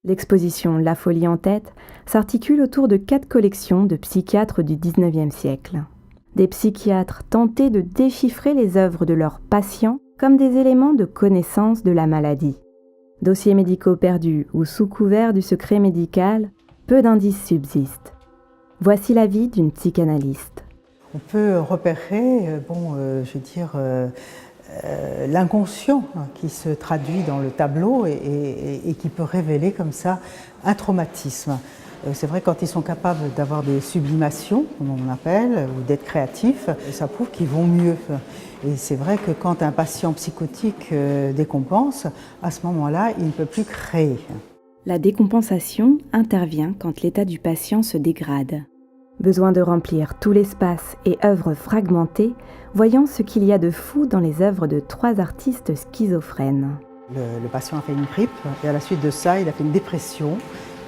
L'exposition La folie en tête s'articule autour de 4 collections de psychiatres du XIXe siècle. Des psychiatres tentés de déchiffrer les œuvres de leurs patients comme des éléments de connaissance de la maladie. Dossiers médicaux perdus ou sous couvert du secret médical, peu d'indices subsistent. Voici la vie d'une psychanalyste. On peut repérer, l'inconscient qui se traduit dans le tableau et qui peut révéler comme ça un traumatisme. C'est vrai, quand ils sont capables d'avoir des sublimations, comme on appelle, ou d'être créatifs, ça prouve qu'ils vont mieux. Et c'est vrai que quand un patient psychotique décompense, à ce moment-là, il ne peut plus créer. La décompensation intervient quand l'état du patient se dégrade. Besoin de remplir tout l'espace et œuvres fragmentées, voyons ce qu'il y a de fou dans les œuvres de 3 artistes schizophrènes. Le patient a fait une grippe et à la suite de ça, il a fait une dépression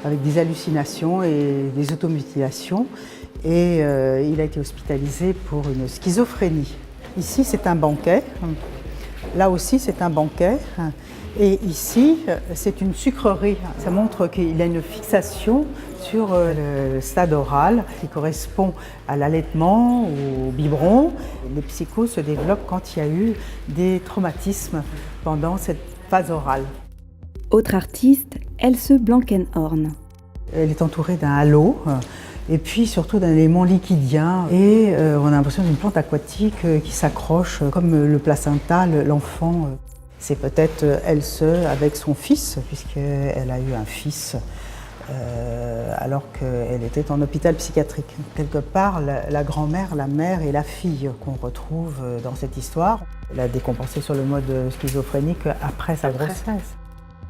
avec des hallucinations et des automutilations et il a été hospitalisé pour une schizophrénie. Ici, c'est un banquet. Là aussi, c'est un banquet. Et ici, c'est une sucrerie. Ça montre qu'il a une fixation sur le stade oral qui correspond à l'allaitement, au biberon. Les psychoses se développent quand il y a eu des traumatismes pendant cette phase orale. Autre artiste, Else Blankenhorn. Elle est entourée d'un halo et puis surtout d'un élément liquidien. Et on a l'impression d'une plante aquatique qui s'accroche comme le placenta, l'enfant. C'est peut-être Else avec son fils, puisqu'elle a eu un fils alors qu'elle était en hôpital psychiatrique. Quelque part, la grand-mère, la mère et la fille qu'on retrouve dans cette histoire. Elle a décompensé sur le mode schizophrénique après sa grossesse.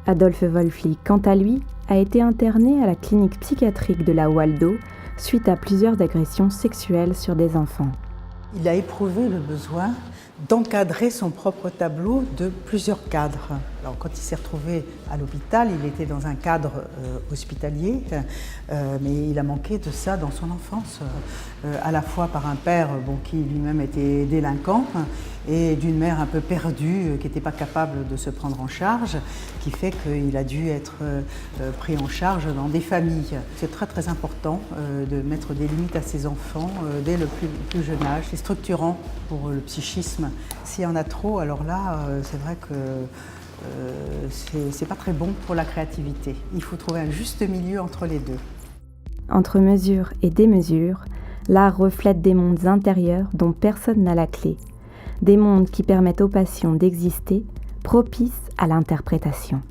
Adolphe Wolfli, quant à lui, a été interné à la clinique psychiatrique de la Waldo suite à plusieurs agressions sexuelles sur des enfants. Il a éprouvé le besoin d'encadrer son propre tableau de plusieurs cadres. Alors, quand il s'est retrouvé à l'hôpital, il était dans un cadre hospitalier, mais il a manqué de ça dans son enfance, à la fois par un père qui lui-même était délinquant et d'une mère un peu perdue qui n'était pas capable de se prendre en charge, qui fait qu'il a dû être pris en charge dans des familles. C'est très très important de mettre des limites à ses enfants dès le plus jeune âge. C'est structurant pour le psychisme. S'il y en a trop, alors là, c'est vrai que c'est pas très bon pour la créativité. Il faut trouver un juste milieu entre les deux. Entre mesure et démesure, l'art reflète des mondes intérieurs dont personne n'a la clé. Des mondes qui permettent aux patients d'exister, propices à l'interprétation.